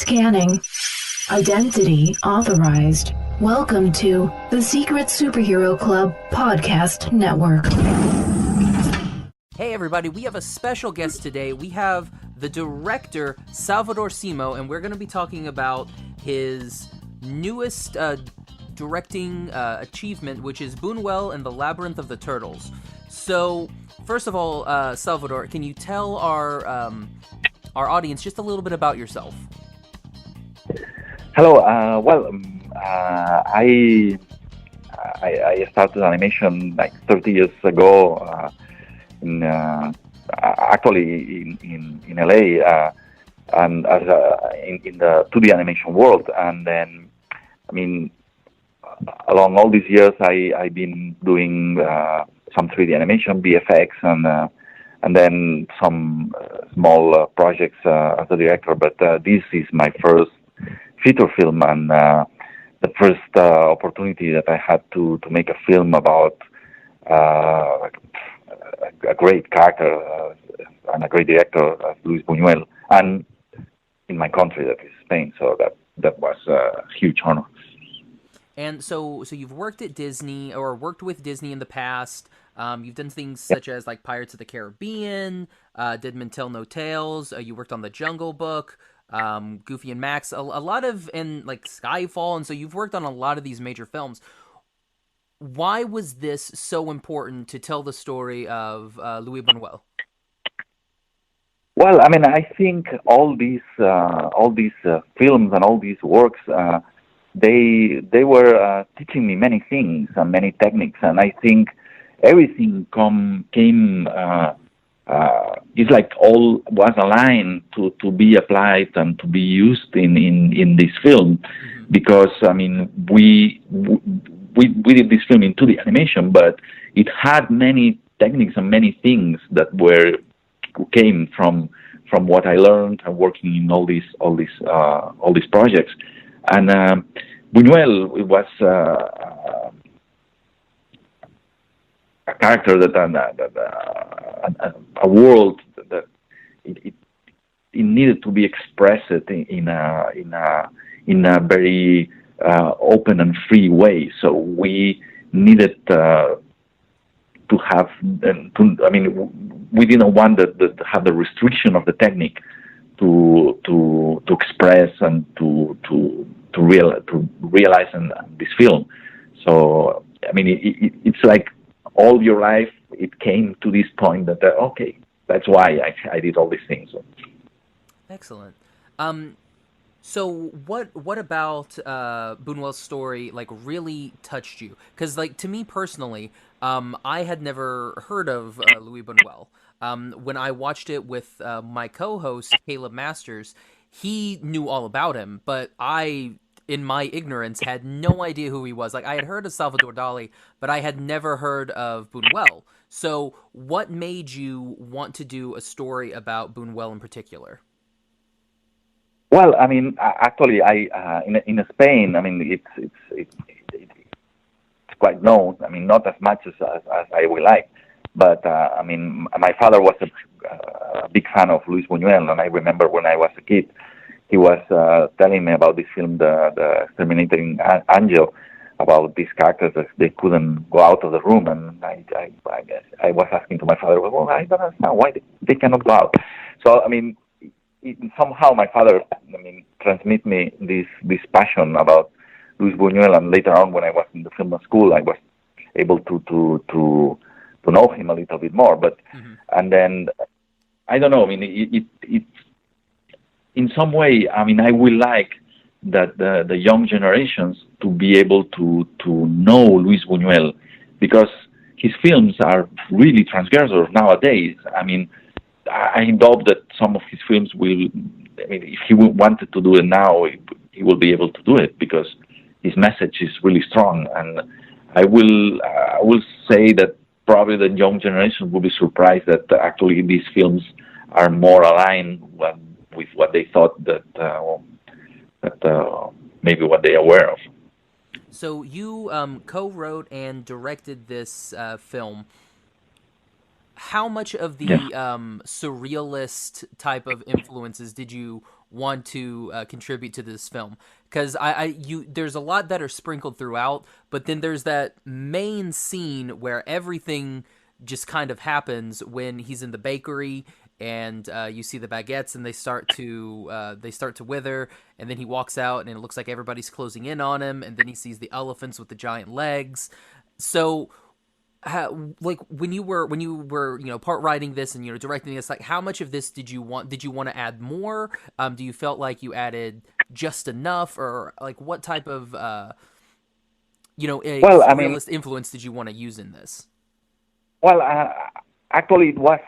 Scanning. Identity authorized. Welcome to the Secret Superhero Club Podcast Network. Hey everybody, we have a special guest today. We have the director, Salvador Simo, and we're going to be talking about his newest directing achievement, which is Bunuel and the Labyrinth of the Turtles. So, first of all, Salvador, can you tell our audience just a little bit about yourself? Hello. I started animation like 30 years ago. Actually in LA, and as in the 2D animation world, and then along all these years I've been doing some 3D animation, VFX, and then some small projects as a director. But this is my first feature film, and the first opportunity that I had to make a film about a great character and a great director, Luis Buñuel, and in my country, that is Spain. So that was a huge honor. And so you've worked at Disney, or worked with Disney in the past. You've done things such as like Pirates of the Caribbean, did Mintel No Tales. You worked on The Jungle Book, Goofy and Max, a lot of, and like Skyfall. And so you've worked on a lot of these major films. Why was this so important to tell the story of Luis Buñuel? Well, I think all these films and all these works, they were teaching me many things and many techniques, and I think everything came. It's like all was aligned to be applied and to be used in this film, because we did this film in 2D animation, but it had many techniques and many things that came from what I learned and working in all these projects. And Buñuel, it was a character a world that it needed to be expressed in a very open and free way. So we needed to have. We didn't want to have the restriction of the technique to express and to realize in this film. So it's like all your life it came to this point that okay, that's why I did all these things. Excellent. So what about Buñuel's story like really touched you? Because like to me personally, I had never heard of Luis Buñuel. When I watched it with my co-host Caleb Masters, he knew all about him, but I, in my ignorance, had no idea who he was. Like I had heard of Salvador Dali, but I had never heard of Buñuel. So what made you want to do a story about Buñuel in particular? Well, actually, in Spain, it's quite known. Not as much as I would like, but my father was a big fan of Luis Buñuel, and I remember when I was a kid, he was telling me about this film, the Exterminating Angel, about these characters that they couldn't go out of the room, and I guess I was asking to my father, well, I don't understand why they cannot go out. So somehow my father, transmit me this passion about Luis Buñuel, and later on when I was in the film school, I was able to know him a little bit more. But and then I don't know. It in some way. I would like that the young generations to be able to know Luis Buñuel, because his films are really transgressors nowadays. I hope that some of his films will. If he wanted to do it now, he will be able to do it, because his message is really strong. And I will say that probably the young generation will be surprised that actually these films are more aligned with what they thought that maybe what they are aware of. So you co-wrote and directed this film. How much of the surrealist type of influences did you want to contribute to this film? Because there's a lot that are sprinkled throughout, but then there's that main scene where everything just kind of happens when he's in the bakery, and you see the baguettes, and they start to wither, and then he walks out, and it looks like everybody's closing in on him, and then he sees the elephants with the giant legs. So, when you were part writing this and directing this, like, how much of this did you want to add more? Do you felt like you added just enough, or like what type of surrealist influence did you want to use in this? Well, actually, it was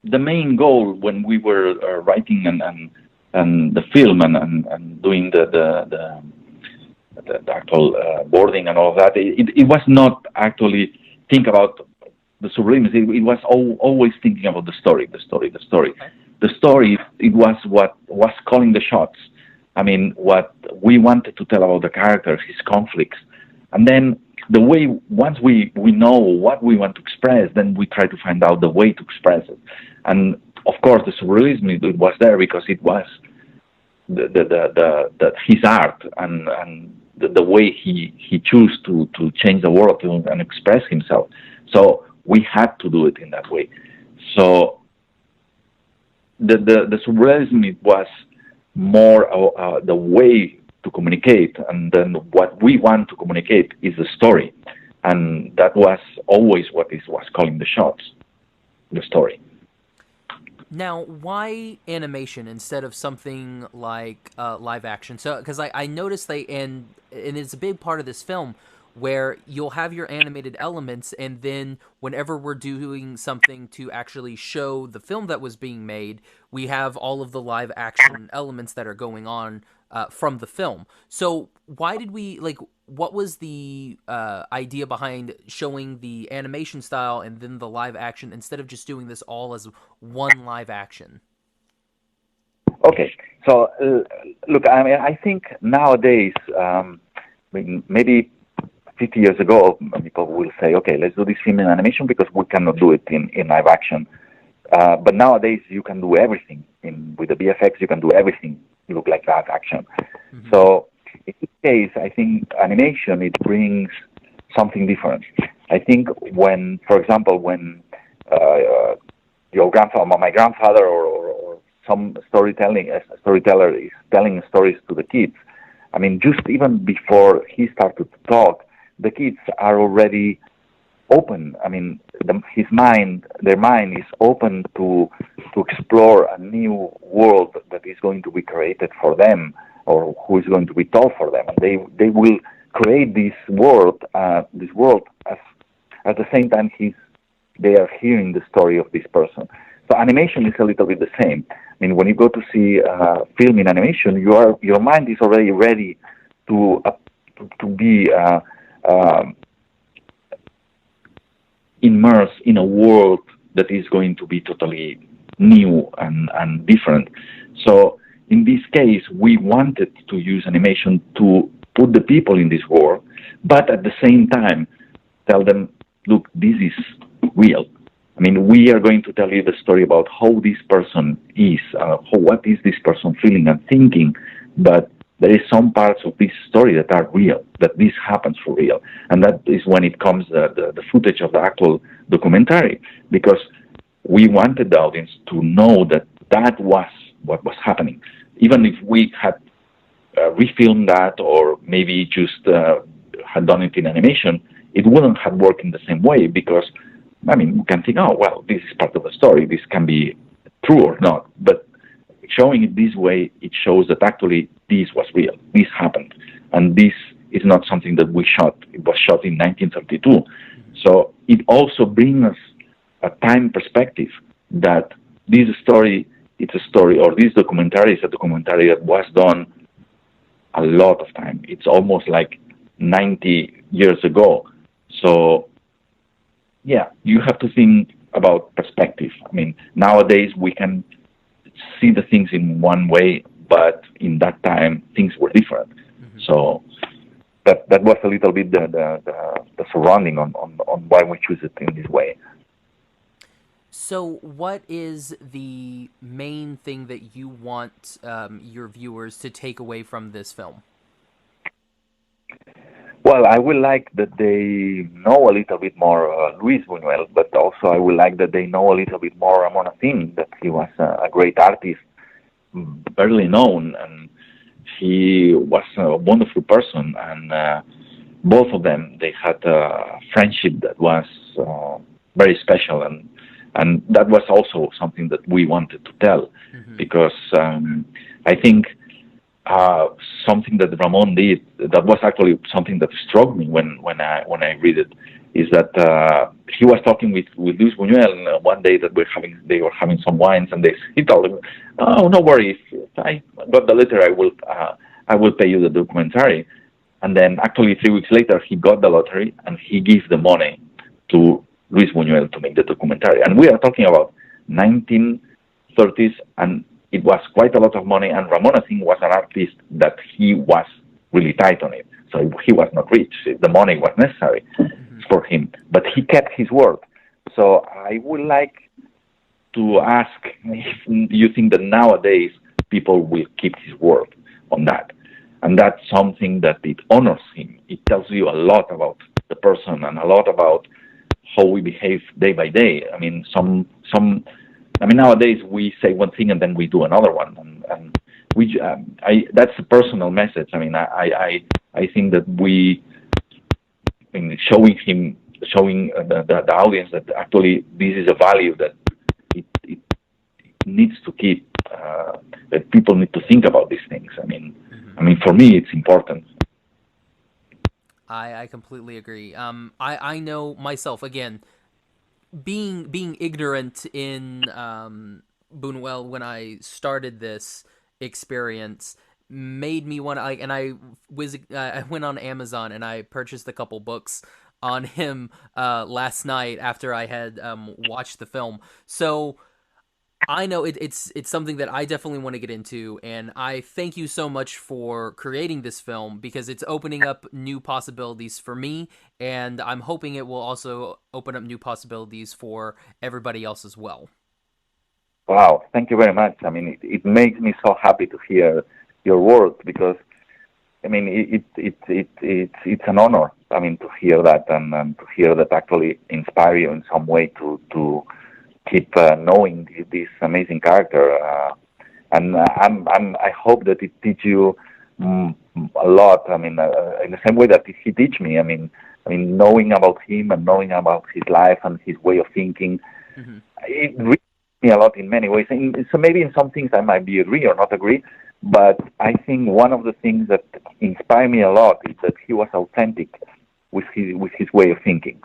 the main goal when we were writing and the film and doing the actual boarding and all of that. It was not actually think about the surrealism. It was always thinking about the story. Okay. The story. It was what was calling the shots. I mean, what we wanted to tell about the characters, his conflicts, and then the way, once we know what we want to express, then we try to find out the way to express it. And of course, the surrealism, it was there because it was the his art and the way he chose to change the world and express himself. So we had to do it in that way. So the surrealism, it was more the way to communicate, and then what we want to communicate is the story, and that was always what was calling the shots, the story. Now, why animation instead of something like live action? So, because I noticed and it's a big part of this film where you'll have your animated elements, and then whenever we're doing something to actually show the film that was being made, we have all of the live action elements that are going on from the film. So why did we, what was the idea behind showing the animation style and then the live action instead of just doing this all as one live action? Okay, so look, I think nowadays, maybe 50 years ago, people will say, okay, let's do this film in animation because we cannot do it in live action. But nowadays, you can do everything. With the VFX, you can do everything look like live action. Mm-hmm. So in this case, I think animation, it brings something different. I think when, for example, your grandfather, my grandfather, or some storyteller is telling stories to the kids, I mean, just even before he started to talk, the kids are already open. I mean, their mind is open to explore a new world that is going to be created for them, or who is going to be told for them. And they will create this world as at the same time they are hearing the story of this person. So animation is a little bit the same. I mean, when you go to see film in animation, your mind is already ready to be immersed in a world that is going to be totally new and different. So in this case, we wanted to use animation to put the people in this world, but at the same time tell them, look, this is real. I mean, we are going to tell you the story about how this person is, what is this person feeling and thinking, but there is some parts of this story that are real, that this happens for real. And that is when it comes the footage of the actual documentary, because we wanted the audience to know that was what was happening. Even if we had refilmed that, or maybe just had done it in animation, it wouldn't have worked in the same way, because, I mean, we can think, oh, well, this is part of the story, this can be true or not. But showing it this way, it shows that actually this was real, this happened. And this is not something that we shot. It was shot in 1932. So it also brings us a time perspective that this story, it's a story, or this documentary is a documentary that was done a lot of time. It's almost like 90 years ago. So, yeah, you have to think about perspective. I mean, nowadays we can see the things in one way, but in that time things were different. Mm-hmm. So that was a little bit the surrounding on why we choose it in this way. So, what is the main thing that you want your viewers to take away from this film? Well, I would like that they know a little bit more Luis Buñuel, but also I would like that they know a little bit more Ramon Asim, that he was a great artist, barely known, and he was a wonderful person. And both of them, they had a friendship that was very special, and that was also something that we wanted to tell, because I think something that Ramon did that was actually something that struck me when I read it is that he was talking with Luis Buñuel, and one day that they were having some wines, and he told him, "Oh, no worries, if I got the letter, I will pay you the documentary." And then actually 3 weeks later, he got the lottery, and he gave the money to Luis Buñuel to make the documentary. And we are talking about 1930s, and it was quite a lot of money. And Ramon Asim was an artist that he was really tight on it. So he was not rich. The money was necessary for him, but he kept his word. So I would like to ask if you think that nowadays people will keep his word on that. And that's something that it honors him. It tells you a lot about the person and a lot about how we behave day by day. I mean, nowadays we say one thing and then we do another one, and that's a personal message. I mean, I think that showing the audience that actually this is a value that it needs to keep, that people need to think about these things. I mean, for me, it's important. I completely agree. I know myself, again, being ignorant in Bunuel when I started this experience made me want to, and I went on Amazon and I purchased a couple books on him last night after I had watched the film. So I know it's something that I definitely want to get into, and I thank you so much for creating this film, because it's opening up new possibilities for me, and I'm hoping it will also open up new possibilities for everybody else as well. Wow, thank you very much. I mean, it makes me so happy to hear your words, because I mean, it's an honor. I mean, to hear that, and to hear that actually inspire you in some way to keep knowing this amazing character, and I hope that it teach you a lot. I mean, in the same way that he teach me. I mean, knowing about him and knowing about his life and his way of thinking, it really me a lot in many ways. And so maybe in some things I might be agree or not agree, but I think one of the things that inspired me a lot is that he was authentic with his way of thinking.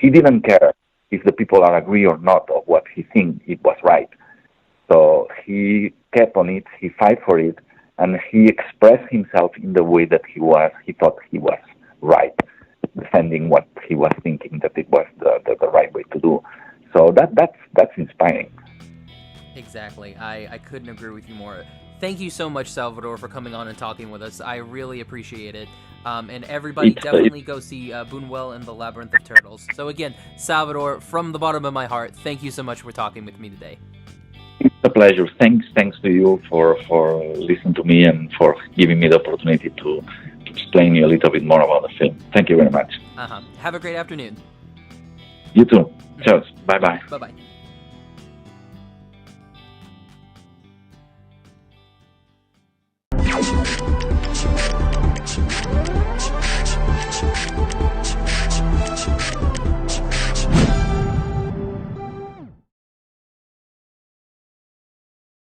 He didn't care if the people are agree or not of what he think it was right. So he kept on it, he fight for it, and he expressed himself in the way that he thought he was right, defending what he was thinking that it was the right way to do. So that's inspiring. Exactly. I couldn't agree with you more. Thank you so much, Salvador, for coming on and talking with us. I really appreciate it. And everybody definitely go see Bunuel and the Labyrinth of Turtles. So again, Salvador, from the bottom of my heart, thank you so much for talking with me today. It's a pleasure. Thanks to you for listening to me and for giving me the opportunity to explain you a little bit more about the film. Thank you very much. Have a great afternoon. You too. Cheers. Bye-bye. Bye-bye.